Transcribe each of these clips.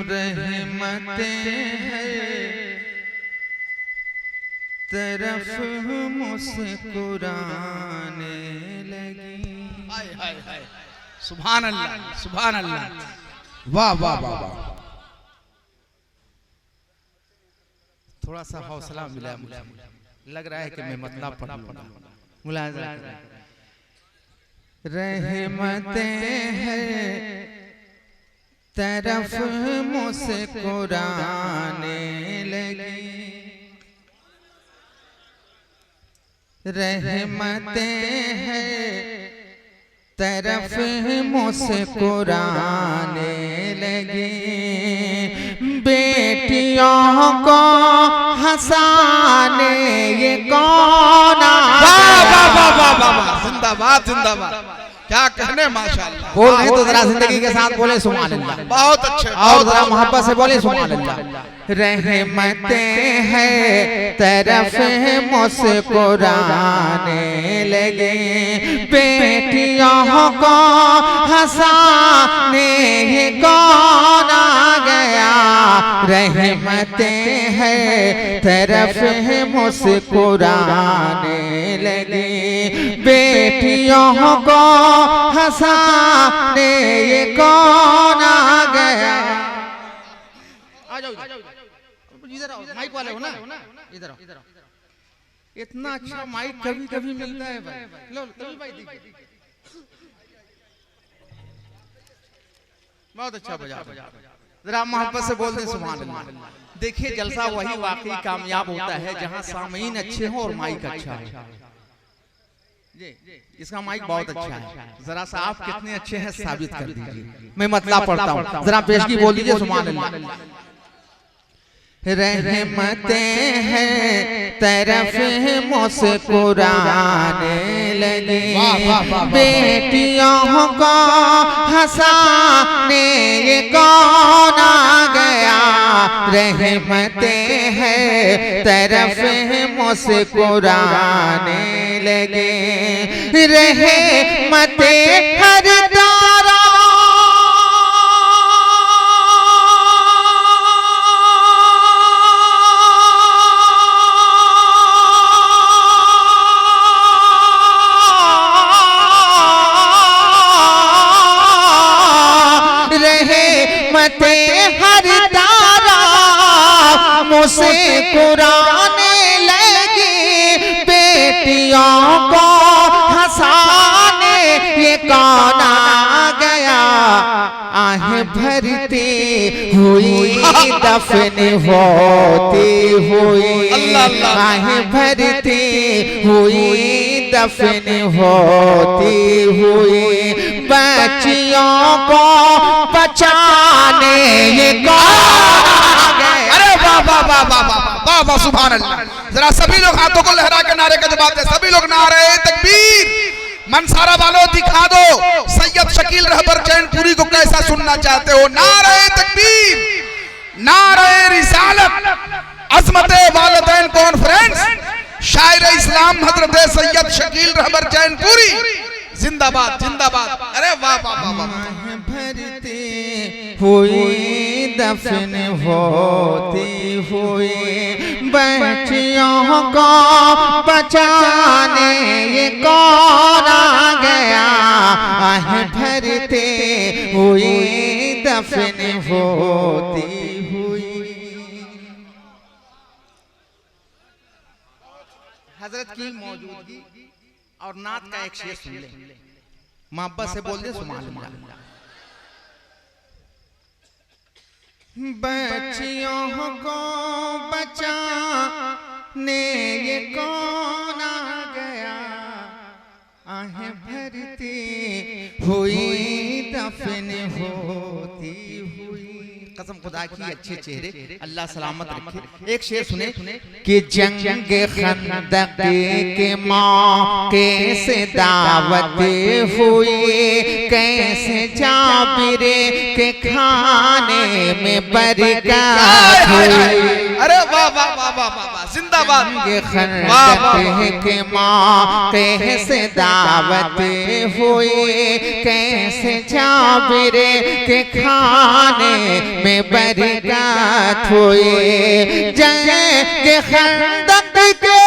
रहमतें हैं तरफ मुस्कुराने लगी। हाय हाय हाय, सुभान अल्लाह सुभान अल्लाह, वाह वाह वाह वाह। थोड़ा सा हौसला मिला मुझे, लग रहा है कि मैं मतलब पढ़ लूंगा। मुलाहिजा रहमतें हैं तरफ मुस्कुराने लगी, रहमतें हैं तरफ मुस्कुराने लगी। बेटियों को हंसाने ये कौन आ गया। जिंदाबाद जिंदाबाद, क्या कहने माशाअल्लाह। बोल रहे तो जरा जिंदगी के साथ बोले सुभान अल्लाह। बहुत अच्छे, और जरा मोहब्बत से बोले सुभान अल्लाह। रहमतें हैं तरफ मुस्कुराने लगे, बेटियों को हंसाने ये कौन आ गया। रहमतें हैं तरफ मुस्कुराने लगे, बेटियों को हंसाने ये कौन आ गया। इधर आओ, माइक वाले हो ना, इधर आओ। इतना अच्छा माइक कभी कभी मिलता है भाई। लो कभी भाई बहुत अच्छा बजा, जरा मोहब्बत से बोल दे सुभान अल्लाह। देखिए जलसा वही वाकई कामयाब होता है जहां सामीन अच्छे हो और माइक अच्छा है। इसका माइक बहुत अच्छा है, जरा सा आप कितने अच्छे हैं साबित कर दीजिए। मैं मतलब पढ़ता हूँ, जरा पेशगी बोल दीजिए सुभान अल्लाह। रहमतें हैं तरफ मुस्कुराने लगी, बेटियों को हंसाने ये कौन आ गया। रहमतें हैं तरफ मुस्कुराने लगे, रहमतें हर तारा हर तारा मुस्कुराने लगी, बेटियों को हंसाने ये कौन आ गया। आहें भरती हुई दफन होती हुई, आहें भरती हुई दफन होती हुई, बच्चियों को बचाने ये कौन आ गया। अरे वाह वाह वाह वाह वाह वाह, सुभान अल्लाह। जरा सभी लोग हाथों को लहरा के नारे का जवाब दे। सभी लोग नारे तकबीर। मनसारा वालों दिखा दो सैयद शकील रहबर चैनपुरी को कैसा सुनना चाहते हो। नारे तकबीर, नारे रिसालत, अजमते वालिदैन कॉन्फ्रेंस, शायर इस्लाम हजरत सैयद शकील रहबर चैनपुरी जिंदाबाद जिंदाबाद। अरे वाह वाह वाह वाह। भरती हुई दफन होती हुई, बच्चियों को बचाने ये कौन आ गया। आहें भरती हुई दफन होती हुई। हजरत की मौजूदगी और नात का एक शेर सुन ले, मोहब्बत से बोल दे सुभान अल्लाह। बच्चियों को बचाने ये कौन आ गया। आहें भरती हुई दफन होती हुई। कसम खुदा की अच्छे चेहरे अल्लाह सलामत रखे। एक शेर सुने कि जंग खंदक के मौके से दावत हुई, कैसे जाबिरे के खाने में बरकत हुई। अरे वाह वाह वाह वाह वाह, जिंदाबाद। खंदक के मौके से दावत हुई, कैसे जाबिर के खाने में बरकत हुई। जंग खंदक के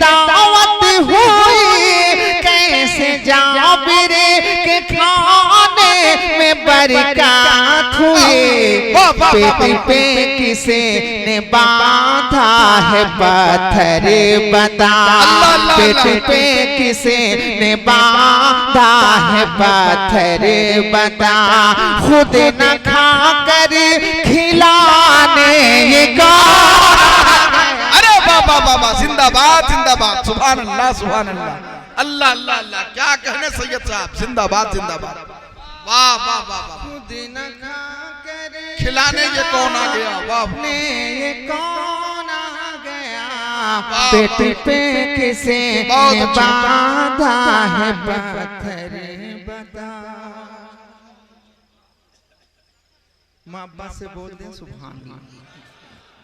दावत हुई, कैसे जाबिर के खाने में बरकत हुई। पेट पे किसे ने बांधा है पत्थर बता, पेट पे किसे ने बांधा है पत्थर बता। खुद न खा कर खिलाने ये बाबा बाबा, जिंदाबाद जिंदाबाद, सुभान अल्लाह सुभान अल्लाह, अल्लाह अल्लाह अल्लाह, क्या कहने सैयद साहब, जिंदाबाद जिंदाबाद, वाह वाह वाह वाह। खुद न खा कर खिलाने ये कौन आ गया, वाह ये कौन आ गया। पेट पे किसे ने बांधा है पत्थर बता। माँ अब्बा से बोल दे सुभान अल्लाह,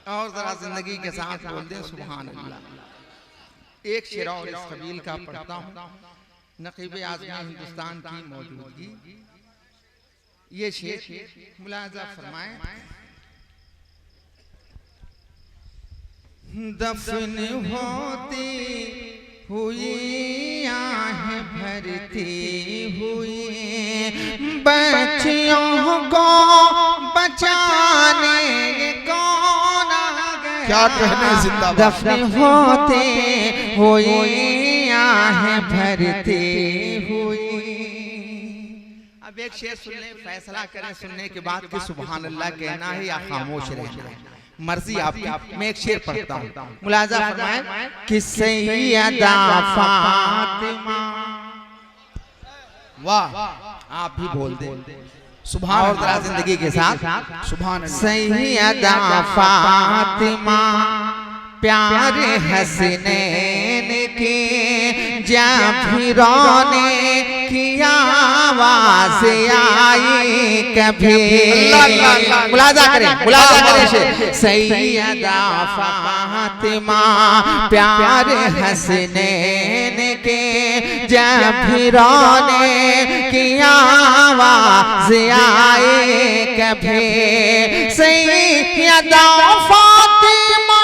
और जरा जिंदगी के साथ बोल दे सुभान अल्लाह। एक शेर और इस कबील का पढ़ता हूँ, नकीब आज़म हिंदुस्तान की मौजूदगी। ये शेर मुलाजा फरमाए। दफन होती हुई आहें भरती हुई, बच्चियों को बचाने कौन आ गया। क्या कहने, जिंदाबाद। दफन होते हुई आहें भरती हुई। अब एक शेर सुन ले, फैसला करें सुनने के बाद कि सुभान अल्लाह कहना है या खामोश रहना है, मर्जी आपकी। मैं एक शेर पढ़ता हूँ, मुलाजा फरमाए कि सैयदा फातिमा, वाह, आप भी बोल दे सुभान और जरा जिंदगी के साथ सुभान अल्लाह। सैयदा फातिमा प्यारे हसनैन के जाफिरों ने की आवाज आई कभी। मुलाजा करें शेर। सैयदा फातिमा प्यारे हसनैन के जाफिरों ने की आवाज आई कभी। सैयदा फातिमा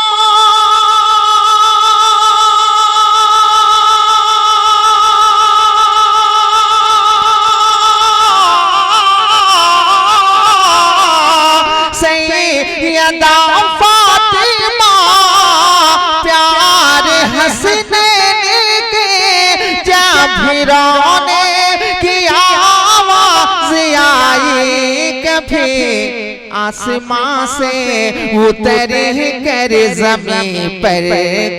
सैयदा फातिमा प्यारे हसनैन के जाफिरों ने की आवाज आई कभी। आसमां से उतर कर ज़मीं पर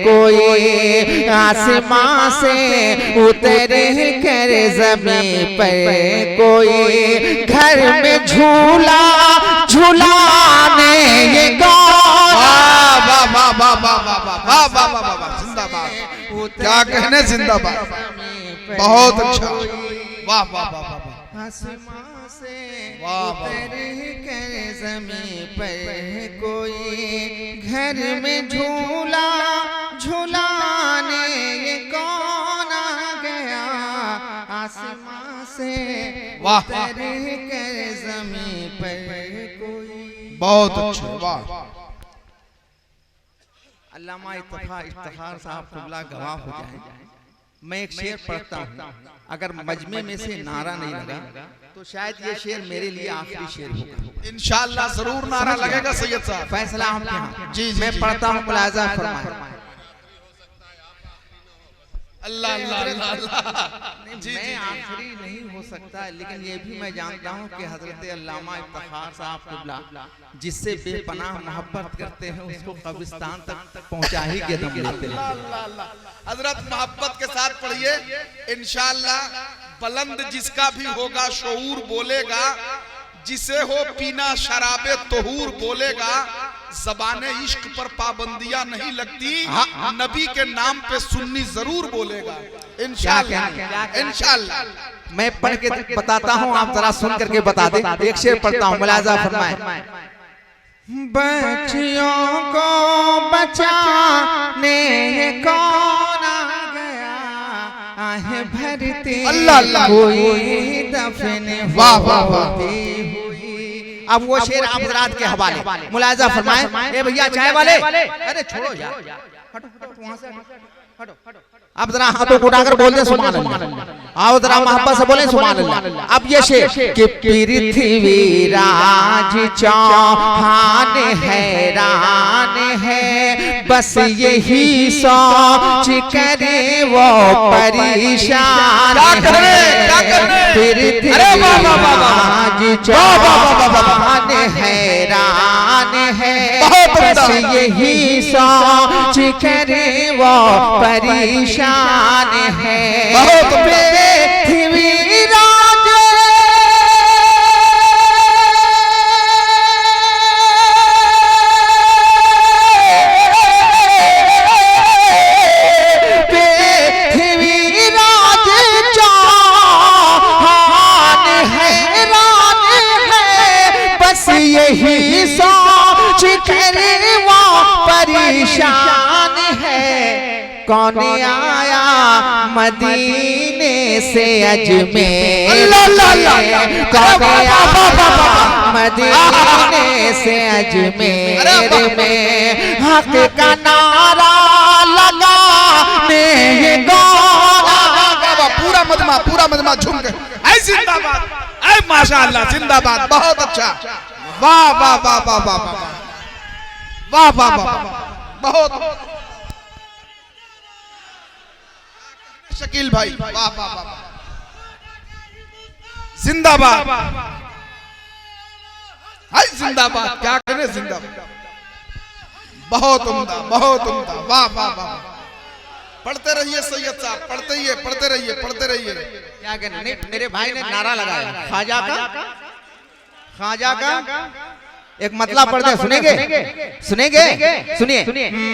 कोई, आसमां से उतर कर ज़मीं पर कोई, घर में झूला झूलाने ये वाह वाह वाह वाह वाह वाह वाह वाह वाह, जिंदाबाद। क्या कहने, जिंदाबाद, बहुत अच्छा, वाह वाह वाह वाह। आसमां से वाह उतर कर ज़मीं पर कोई, घर में झूला झूलाने ये कौन आ गया। आसमां से वाह उतर कर ज़मीं पर कोई। बहुत अच्छा, वाह। अल्लामा इफ्तिखार साहब क़िबला गवाह हो जाए। मैं एक शेर पढ़ता हूँ, अगर मजमे में से नारा नहीं लगा तो शायद ये शेर मेरे लिए आखिरी शेर होगा। इंशाअल्लाह जरूर नारा लगेगा सैयद साहब, फैसला हम यहाँ। जी जी, मैं पढ़ता हूँ, मुलाजा फरमाए। अल्लाह अल्लाह अल्लाह अल्लाह। जी मैं जी आखिरी नहीं हो सकता, लेकिन ये भी मैं जानता हूँ कि हजरत अल्लामा इफ्तिखार साहब क़िबला जिससे बेपनाह मोहब्बत करते हैं उसको कब्रिस्तान तक पहुँचा ही के दम लेते हैं। हजरत मोहब्बत के साथ पढ़िए इंशाअल्लाह। बुलंद जिसका भी होगा शऊर बोलेगा, जिसे हो पीना शराबे तोहूर बोलेगा, ज़बाने इश्क पर पाबंदियां नहीं लगती, नबी के नाम पे सुन्नी जरूर बोलेगा इंशाअल्लाह इंशाअल्लाह। मैं पढ़ के बताता हूँ, आप जरा सुन करके बता दें। एक शेर पढ़ता हूँ, मुलाजा फरमाए। बच्चियों को बचाने कौन आ गया, आहे भरते अल्लाह अल्लाह। कोई दफन वाह वाह वाह। अब वो शेर आप हजरात के हवाले, मुलाजा फरमाए। ए भैया चाय वाले, अरे छोड़ो यार, हटो हटो वहां से हटो हटो। अब जरा हाथों को उठाकर बोल दे सुभान अल्लाह। आओ जरा मोहब्बत से बोले सुभान अल्लाह। अब ये शेर कि पृथ्वी राज चौहान हैरान है, बस यही सोच करे वो परेशान है। पृथ्वी राज चौहान हैरान है, बस यही सोच करे वो परेशान है। पृथ्वी राज चौहान हैरान है, बस यही सोच करे वो परेशान है। कौन आया मदीने से अजमेर, कौन आया मदीने से अजमेर में, हक का नारा लगाने पूरा मजमा झूम के ऐ जिंदाबाद, ऐ माशाअल्लाह जिंदाबाद। बहुत अच्छा, वाह वाह वाह वाह वाह वाह वाह वाह, बहुत शकील भाई, वाह वाह वाह, जिंदाबाद, हाय जिंदाबाद, क्या करें जिंदाबाद। बहुत उम्दा, बहुत उम्दा, वाह वाह वाह। पढ़ते रहिए सैयद साहब, पढ़ते रहिए पढ़ते रहिए। क्या कहना, नहीं मेरे भाई ने नारा लगाया ख्वाजा का एक मतलब पढ़ दे, सुनेंगे सुनिए।